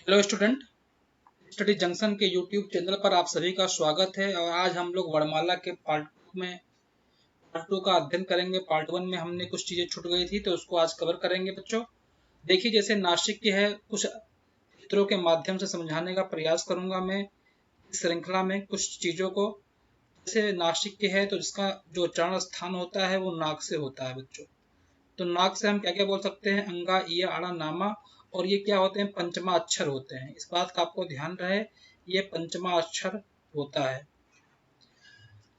Hello student, study junction के YouTube channel पर आप सभी का स्वागत है। और आज हम लोग वर्णमाला के पार्ट टू का अध्ययन करेंगे। पार्ट वन में हमने कुछ चीजें छूट गई थी तो उसको आज कवर करेंगे बच्चों। देखिए, जैसे नासिक की है, कुछ चित्रों के माध्यम से समझाने का प्रयास करूंगा मैं इस श्रृंखला में कुछ चीजों को। जैसे नासिक की है तो इसका जो उच्चारण स्थान होता है वो नाक से होता है बच्चों। तो नाक से हम क्या क्या बोल सकते हैं? अंगा, ईया, आड़ा, नामा। और ये क्या होते हैं? पंचमा अक्षर होते हैं। इस बात का आपको ध्यान रहे, ये पंचमा अक्षर होता है।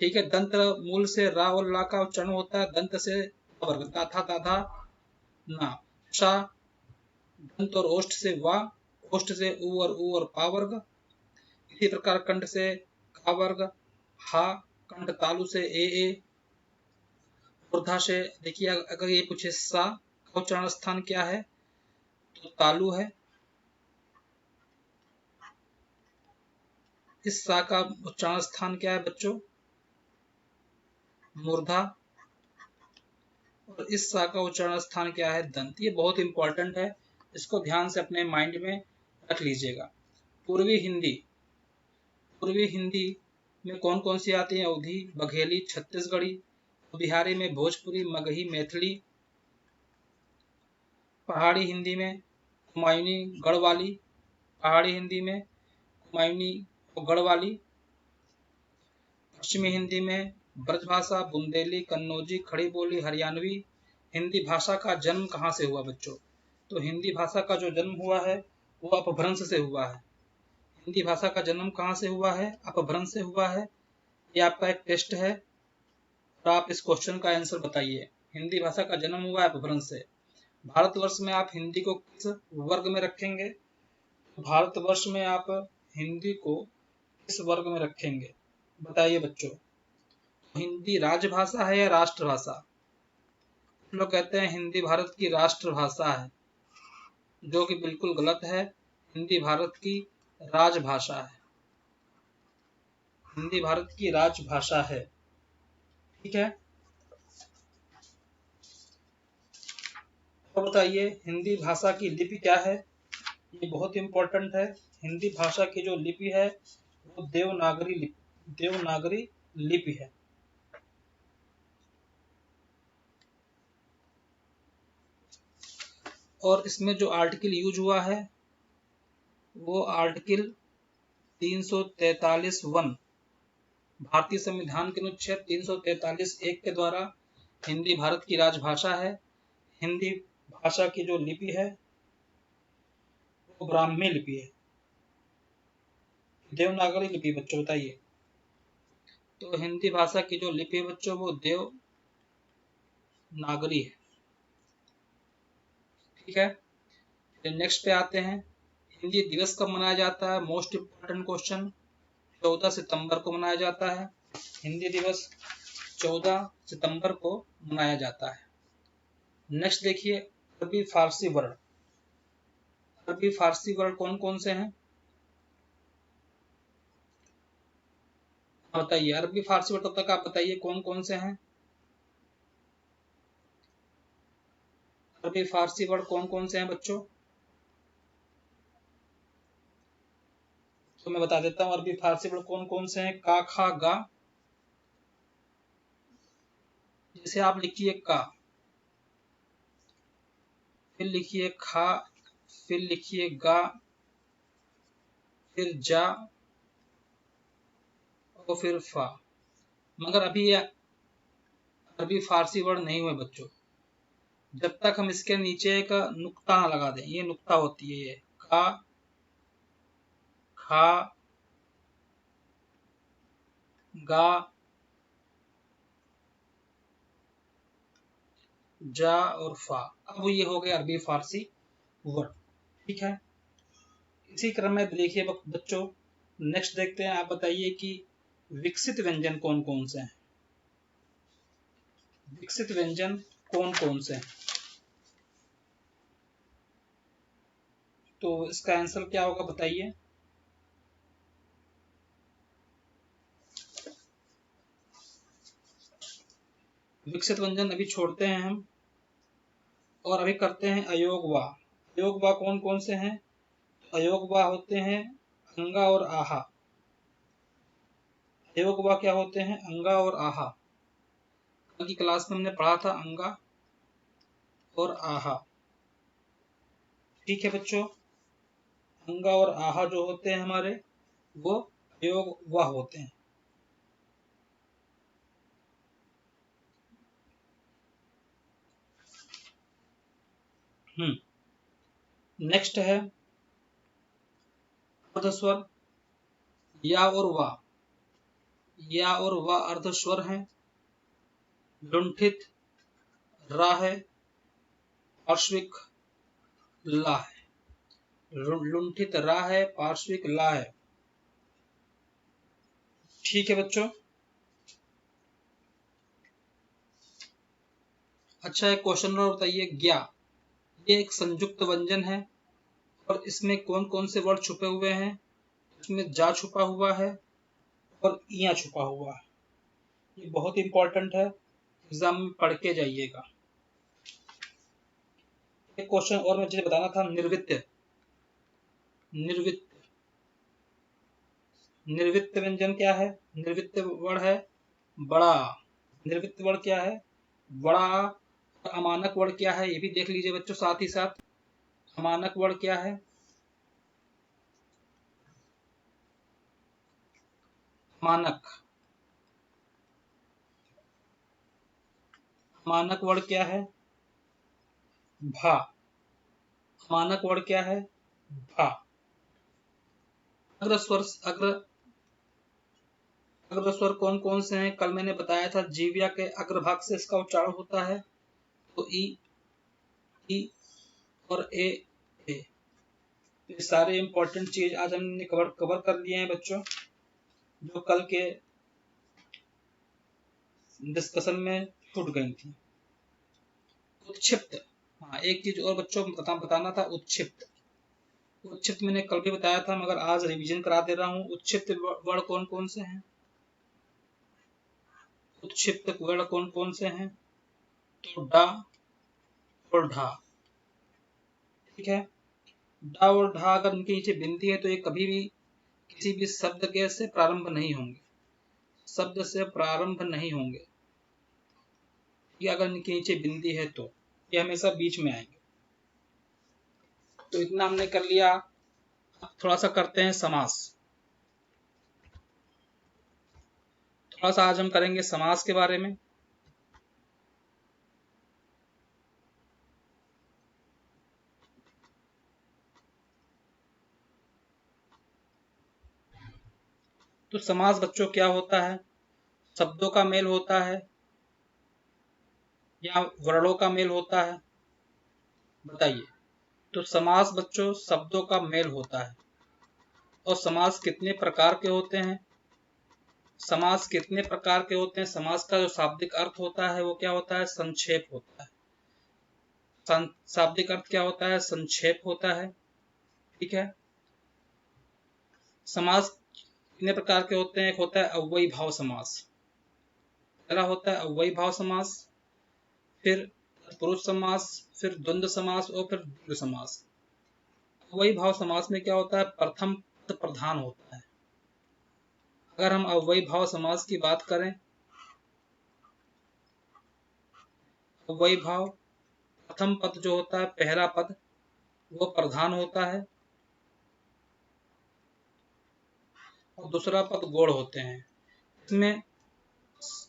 ठीक है। दंत मूल से रा और ला का उच्चारण होता है। दंत से वर्ग ता था ता ना। सा दंत और ओष्ठ से वा, ओष्ठ से उ और पा वर्ग। इसी प्रकार कंठ से का वर्ग, हा। कंठ तालु से ए। मूर्धा से देखिए, अगर ये पूछे सा का उच्चारण स्थान क्या है तो तालु है। इस सा का उच्चारण स्थान क्या है बच्चों? मूर्धा। और इस सा का उच्चारण स्थान क्या है? दंत। ये बहुत इंपॉर्टेंट है, इसको ध्यान से अपने माइंड में रख लीजिएगा। पूर्वी हिंदी, पूर्वी हिंदी में कौन कौन सी आती है? अवधी, बघेली, छत्तीसगढ़ी। बिहारी में भोजपुरी, मगही, मैथिली। पहाड़ी हिंदी में कुमायूनी, गढ़वाली। पहाड़ी हिंदी में कुमायूनी और गढ़वाली। पश्चिमी हिंदी में ब्रजभाषा, बुंदेली, कन्नौजी, खड़ी बोली, हरियाणवी। हिंदी भाषा का जन्म कहाँ से हुआ बच्चों? तो हिंदी भाषा का जो जन्म हुआ है वो अपभ्रंश से हुआ है। हिंदी भाषा का जन्म कहाँ से हुआ है? अपभ्रंश से हुआ है। ये आपका एक टेस्ट है और आप इस क्वेश्चन का आंसर बताइए। हिंदी भाषा का जन्म हुआ है अपभ्रंश से। भारतवर्ष में आप हिंदी को किस वर्ग में रखेंगे? भारतवर्ष में आप हिंदी को किस वर्ग में रखेंगे? बताइए बच्चों। हिंदी राजभाषा है या राष्ट्रभाषा? लोग कहते हैं हिंदी भारत की राष्ट्रभाषा है, जो कि बिल्कुल गलत है। हिंदी भारत की राजभाषा है। हिंदी भारत की राजभाषा है। ठीक है। तो बताइए, हिंदी भाषा की लिपि क्या है? ये बहुत इंपॉर्टेंट है। हिंदी भाषा की जो लिपि है वो देवनागरी लिपि है। और इसमें जो आर्टिकल यूज हुआ है वो आर्टिकल 343(1) भारतीय संविधान के अनुच्छेद 343(1) के द्वारा हिंदी भारत की राजभाषा है। हिंदी भाषा की जो लिपि है वो ब्राह्मी लिपि है, देवनागरी लिपि। बच्चों बताइए। तो हिंदी भाषा की जो लिपि है बच्चों वो देवनागरी है। ठीक है। नेक्स्ट पे आते हैं। हिंदी दिवस कब मनाया जाता है? Most important question. 14 सितंबर को मनाया जाता है। हिंदी दिवस 14 सितंबर को मनाया जाता है। नेक्स्ट देखिए, अरबी फारसी वर्ण। अरबी फारसी वर्ण कौन कौन से हैं? बताइए। अरबी फारसी वर्ण तब तक आप बताइए कौन कौन से हैं? अरबी फारसी वर्ण कौन कौन से हैं बच्चों? तो मैं बता देता हूँ अरबी फारसी वर्ण कौन कौन से हैं। का, खा, गा। जैसे आप लिखिए का, फिर लिखिए खा, फिर लिखिए गा, फिर जा और फिर फा। मगर अभी ये अरबी फारसी वर्ण नहीं हुए बच्चों, जब तक हम इसके नीचे एक नुक्ता ना लगा दें। ये नुक्ता होती है, ये का, खा, गा, जा और फा। अब ये हो गया अरबी फारसी वर्ण। ठीक है। इसी क्रम में देखिए बच्चों, नेक्स्ट देखते हैं। आप बताइए कि विकसित व्यंजन कौन कौन से हैं? विकसित व्यंजन कौन कौन से हैं? तो इसका आंसर क्या होगा बताइए। विकसित व्यंजन अभी छोड़ते हैं हम और अभी करते हैं अयोग वा। अयोग वा कौन कौन से हैं? अयोगवा होते हैं अंगा और आहा। अयोगवा क्या होते हैं? अंगा और आहा। कल की क्लास में हमने पढ़ा था अंगा और आहा। ठीक है बच्चों, अंगा और आहा जो होते हैं हमारे, वो अयोगवा होते हैं। नेक्स्ट है अर्धस्वर, या और वा। या और वा अर्धस्वर हैं। लुंठित रा है, पार्श्विक ला है। लुंठित रा है, पार्श्विक ला है। ठीक है बच्चों। अच्छा, एक क्वेश्चन और बताइए, ज्ञा ये एक संयुक्त व्यंजन है और इसमें कौन कौन से वर्ड छुपे हुए हैं? इसमें जा छुपा हुआ है और इया छुपा हुआ है। ये बहुत इंपॉर्टेंट है, एग्जाम में पढ़ के जाइएगा। एक क्वेश्चन और मुझे बताना था, निर्वित्त। निर्वित्त निर्वित्त व्यंजन क्या है? निर्वित्त वर्ड है बड़ा। निर्वित्त वर्ड क्या है? बड़ा। अमानक वर्ड क्या है? ये भी देख लीजिए बच्चों साथ ही साथ। अमानक वर्ड क्या है? मानक। मानक वर्ड क्या है? भा। मानक वर्ड क्या है? भा। अग्रस्वर अग्रस्वर कौन कौन से हैं? कल मैंने बताया था, जीविया के अग्रभाग से इसका उच्चारण होता है, तो ई और ए। ये सारे इंपॉर्टेंट चीज आज हमने कवर कर लिए हैं बच्चों, जो कल के डिस्कशन में छूट गई थी। उत्क्षिप्त, हाँ एक चीज और बच्चों बताना था, उत्क्षिप्त। उत्क्षिप्त मैंने कल भी बताया था, मगर आज रिवीजन करा दे रहा हूँ। उत्क्षिप्त वर्ड कौन कौन से हैं? उत्क्षिप्त वर्ड कौन कौन से हैं? तो डा और ढा। ठीक है, डा और ढा अगर इनके नीचे बिंदी है तो ये कभी भी किसी भी शब्द के से प्रारंभ नहीं होंगे। शब्द से प्रारंभ नहीं होंगे, ये अगर इनके नीचे बिंदी है तो ये हमेशा बीच में आएंगे। तो इतना हमने कर लिया। थोड़ा सा करते हैं समास। थोड़ा सा आज हम करेंगे समास के बारे में। तो समास बच्चों क्या होता है? शब्दों का मेल होता है या वर्णों का मेल होता है? बताइए। तो समास बच्चों शब्दों का मेल होता है। और समास कितने प्रकार के होते हैं? समास कितने प्रकार के होते हैं? समास का जो शाब्दिक अर्थ होता है वो क्या होता है? संक्षेप होता है। शाब्दिक अर्थ क्या होता है? संक्षेप होता है। ठीक है। समास कितने प्रकार के होते हैं? एक होता है अव्ययी भाव समास, पहला होता है अव्ययी भाव समास, फिर पुरुष समास, फिर द्वंद्व समास और फिर द्विगु समास। अव्ययी भाव समास में क्या होता है? प्रथम पद प्रधान होता है। अगर हम अव्ययी भाव समास की बात करें, अव्ययी भाव प्रथम पद जो होता है, पहला पद, वो प्रधान होता है और दूसरा पद गौड़ होते हैं। इसमें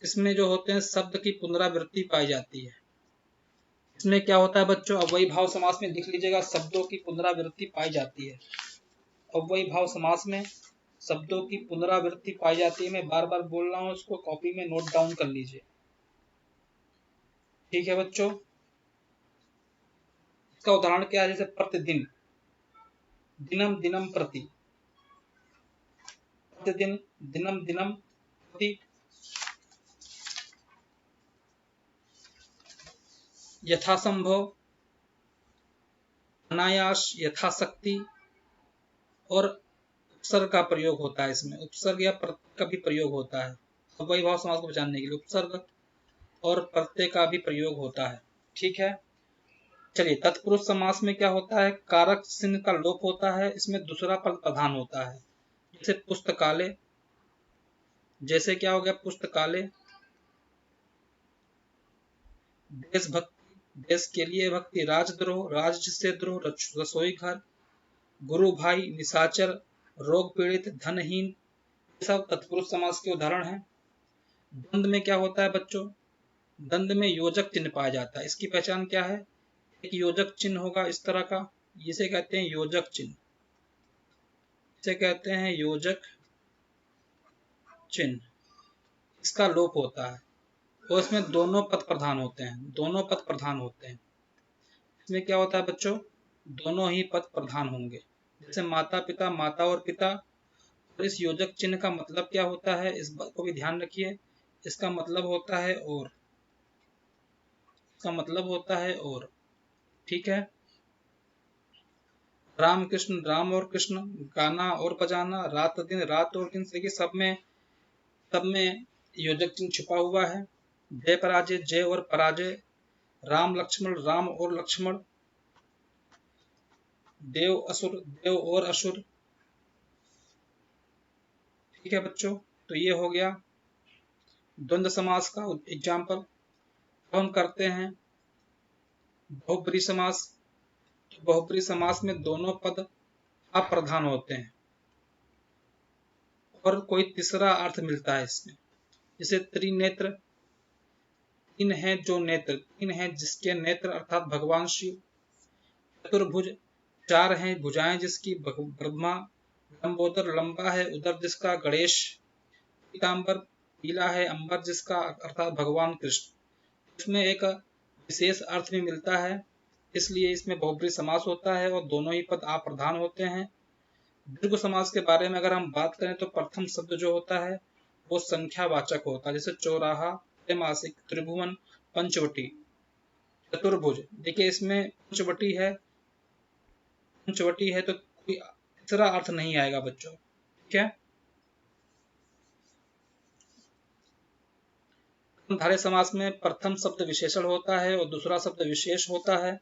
इसमें जो होते हैं शब्द की पुनरावृत्ति पाई जाती है। इसमें क्या होता है बच्चों? अव्ययी भाव समास में देख लीजिएगा, शब्दों की पुनरावृत्ति पाई जाती है। अव्ययी भाव समास में शब्दों की पुनरावृत्ति पाई जाती है। मैं बार बार बोल रहा हूँ, इसको कॉपी में नोट डाउन कर लीजिए। ठीक है बच्चों। इसका उदाहरण क्या है? जैसे प्रतिदिन, दिनम दिनम प्रति, प्रतिदिन, दिनम दिनम प्रति। यथासंभव, अनायास, यथाशक्ति। और उपसर्ग का प्रयोग होता है इसमें, उपसर्ग या प्रत्यय का भी प्रयोग होता है। अव्ययी भाव समास को पहचानने के लिए उपसर्ग और प्रत्यय का भी प्रयोग होता है। ठीक है। चलिए, तत्पुरुष समास में क्या होता है, कारक चिन्ह का लोप होता है, इसमें दूसरा पद प्रधान होता है। जैसे पुस्तकालय, जैसे क्या हो गया, पुस्तकालय। देशभक्ति, देश के लिए भक्ति। राजद्रोह, राज्य से द्रोह। रसोई घर, गुरु भाई, निशाचर, रोग पीड़ित, धनहीन, ये सब तत्पुरुष समास के उदाहरण हैं। द्वंद्व में क्या होता है बच्चों, द्वंद्व में योजक चिन्ह पाया जाता है। इसकी पहचान क्या है, एक योजक चिन्ह होगा इस तरह का, इसे कहते हैं योजक चिन्ह, इसे कहते हैं योजक चिन्ह। इसका लोप होता है और इसमें दोनों पद प्रधान होते हैं, दोनों पद प्रधान होते हैं। इसमें क्या होता है बच्चों, दोनों ही पद प्रधान होंगे। जैसे माता पिता, माता और पिता। और इस योजक चिन्ह का मतलब क्या होता है, इस बात को भी ध्यान रखिए। इसका मतलब होता है और, इसका मतलब होता है और, ठीक है। राम कृष्ण, राम और कृष्ण, गाना और बजाना, रात दिन, रात और दिन। देखिए सब में योजक चिन्ह छुपा हुआ है। जय पराजय, जय और पराजय। राम लक्ष्मण, राम और लक्ष्मण। देव असुर, देव और असुर। ठीक है बच्चों, तो ये हो गया द्वंद्व समास का एग्जाम्पल। अब हम करते हैं बहुब्रीहि समास। तो बहुब्रीहि समास में दोनों पद अप्रधान होते हैं और कोई तीसरा अर्थ मिलता है इसमें। जैसे त्रिनेत्र, तीन है जो नेत्र, तीन है जिसके नेत्र अर्थात भगवान शिव। चतुर्भुज, चार हैं भुजाएं जिसकी, ब्रह्मा। लंबोदर, लंबा है उदर जिसका, गणेश। पीतांबर, पीला है अंबर जिसका, अर्थात भगवान कृष्ण। इसमें एक विशेष अर्थ भी मिलता है, इसलिए इसमें बहुब्रीहि समास होता है और दोनों ही पद अप्रधान होते हैं। दीर्घ समास के बारे में अगर हम बात करें तो प्रथम शब्द जो होता है वो संख्यावाचक होता है। जैसे चौराहा, त्रैमासिक, त्रिभुवन, पंचवटी। चतुर्भुज, देखिए इसमें पंचवटी है, पंचवटी है तो कोई तीसरा अर्थ नहीं आएगा बच्चों, ठीक है। कर्मधारय समास में प्रथम शब्द विशेषण होता है और दूसरा शब्द विशेष होता है।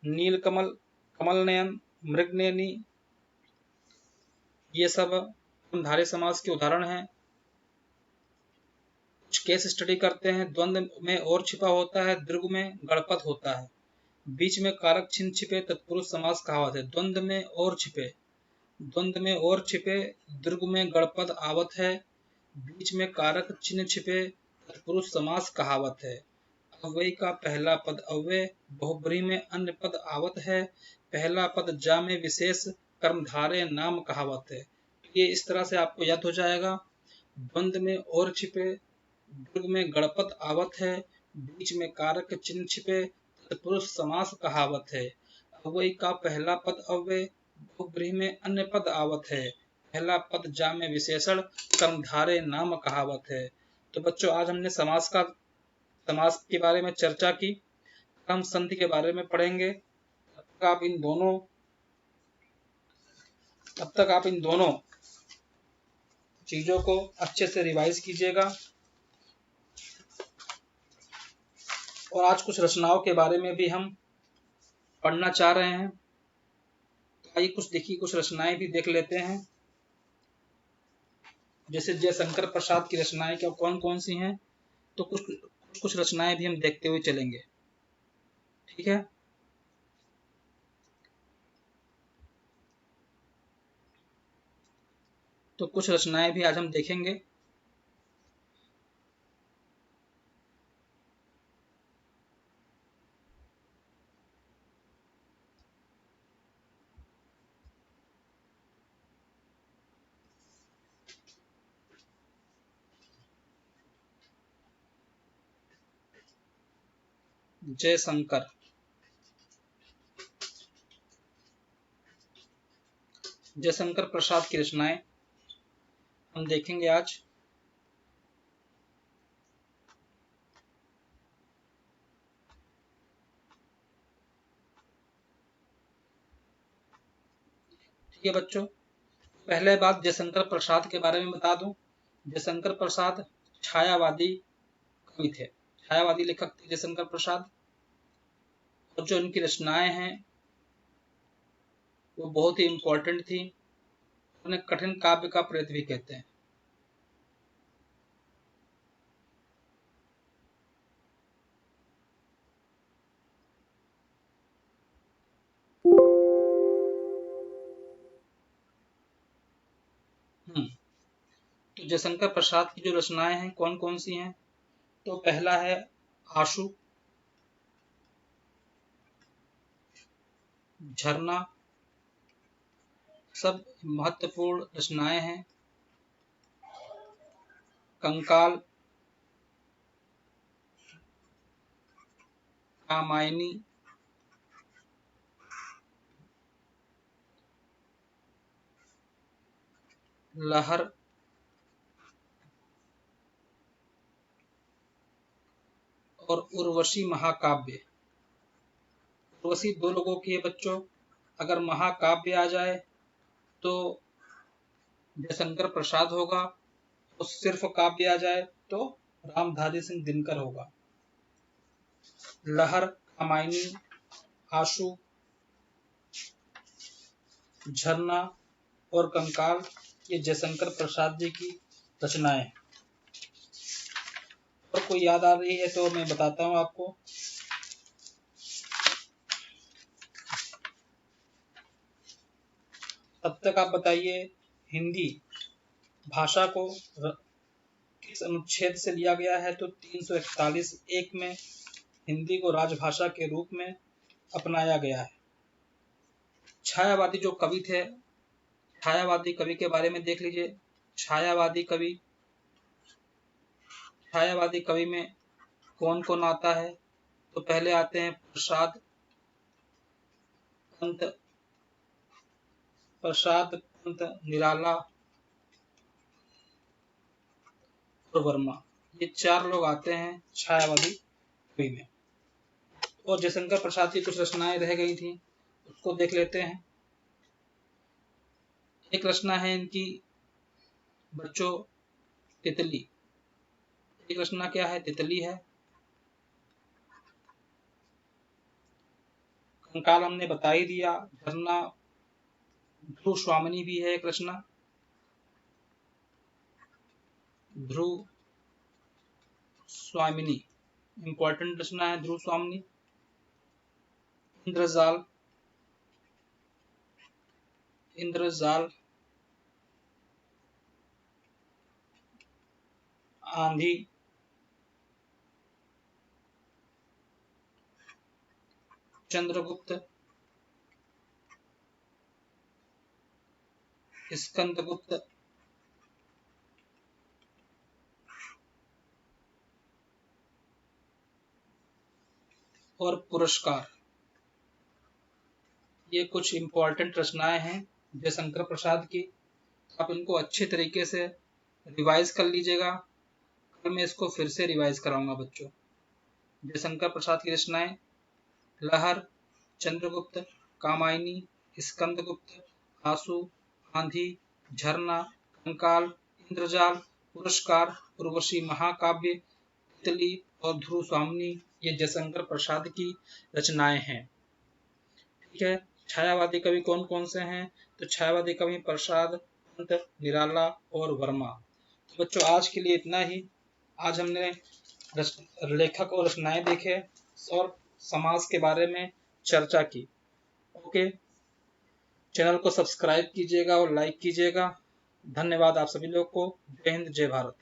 नीलकमल, कमलनयन, मृगनयनी, ये सब कर्मधारय समास के उदाहरण हैं। कुछ केस स्टडी करते हैं। द्वंद्व में और छिपा होता है, दीर्घ में गणपद होता है, बीच में कारक चिन्ह छिपे, तत्पुरुष समास कहावत है। द्वंद्व में और छिपे, द्वंद्व में और छिपे, दीर्घ में गणपद आवत है, बीच में कारक चिन्ह छिपे, तत्पुरुष समास कहावत है। अव्यय का पहला पद अव्यय, बहुब्रीहि में अन्य पद आवत है, पहला पद जा में विशेष, कर्मधारय नाम कहावत है। ये इस तरह से आपको याद हो जाएगा। द्वंद्व में और छिपे, दीर्घ में गणपद आवत है, बीच में कारक चिन्ह छिपे, तत्पुरुष समास कहावत है। अव्यय का पहला पद अव्यय, बहुब्रीहि में अन्य पद आवत है, पहला पद जा में विशेषण, कर्मधारय नाम कहावत है। तो बच्चों आज हमने समास के बारे में चर्चा की। हम संधि के बारे में पढ़ेंगे। तब तक आप इन दोनों चीजों को अच्छे से रिवाइज कीजिएगा। और आज कुछ रचनाओं के बारे में भी हम पढ़ना चाह रहे हैं, तो आइए कुछ रचनाएं भी देख लेते हैं। जैसे जयशंकर प्रसाद की रचनाएं क्या कौन कौन सी हैं, तो कुछ रचनाएं भी हम देखते हुए चलेंगे, ठीक है। तो कुछ रचनाएं भी आज हम देखेंगे। जयशंकर, जयशंकर प्रसाद की रचनाएं हम देखेंगे आज। ठीक है बच्चों, पहले बात जयशंकर प्रसाद के बारे में बता दूं। जयशंकर प्रसाद छायावादी कवि थे, छायावादी लेखक थे जयशंकर प्रसाद। और जो उनकी रचनाएं हैं वो बहुत ही इम्पोर्टेंट थी। उन्हें कठिन काव्य का प्रेत भी कहते हैं। तो जयशंकर प्रसाद की जो रचनाएं हैं कौन कौन सी हैं? तो पहला है आशु, झरना, सब महत्वपूर्ण रचनाएं हैं। कंकाल, कामायनी, लहर और उर्वशी महाकाव्य। उर्वशी दो लोगों की है बच्चों। अगर महाकाव्य आ जाए तो जयशंकर प्रसाद होगा, और सिर्फ काव्य आ जाए तो रामधारी सिंह दिनकर होगा। लहर, कामायनी, आशु, झरना और कंकाल ये जयशंकर प्रसाद जी की रचनाएं हैं। और कोई याद आ रही है तो मैं बताता हूं आपको। तब तक आप बताइए, हिंदी भाषा को किस अनुच्छेद से लिया गया है? तो 341 में हिंदी को राजभाषा के रूप में अपनाया गया है। छायावादी जो कवि थे, छायावादी कवि के बारे में देख लीजिए। छायावादी कवि में कौन कौन आता है? तो पहले आते हैं प्रसाद पंत, निराला और वर्मा। ये चार लोग आते हैं छायावादी कवि में। और जयशंकर प्रसाद की कुछ रचनाएं रह गई थी, उसको देख लेते हैं। एक रचना है इनकी बच्चों तितली। एक रचना क्या है? तितली है। कंकाल हमने बता ही दिया। झरना ध्रुव स्वामिनी भी है एक रचना। ध्रुव स्वामिनी इंपॉर्टेंट रचना है ध्रुव स्वामिनी। इंद्रजाल, आंधी, चंद्रगुप्त, स्कंदगुप्त और पुरस्कार। ये कुछ इंपॉर्टेंट रचनाएं हैं जयशंकर प्रसाद की। आप इनको अच्छे तरीके से रिवाइज कर लीजिएगा। कल मैं इसको फिर से रिवाइज कराऊंगा बच्चों। जयशंकर प्रसाद की रचनाएं: लहर, चंद्रगुप्त, कामायनी, स्कंदगुप्त, आंसू, आंधी, झरना, कंकाल, इंद्रजाल, पुरस्कार, उर्वशी महाकाव्य, तितली और ध्रुव स्वामिनी ये जयशंकर प्रसाद की रचनाएं हैं। ठीक है। छायावादी कवि कौन कौन से हैं? तो छायावादी कवि प्रसाद, पंत, निराला और वर्मा। तो बच्चों आज के लिए इतना ही। आज हमने लेखक और रचनाएं देखे और समाज के बारे में चर्चा की। ओके, चैनल को सब्सक्राइब कीजिएगा और लाइक कीजिएगा। धन्यवाद आप सभी लोग को। जय हिंद, जय भारत।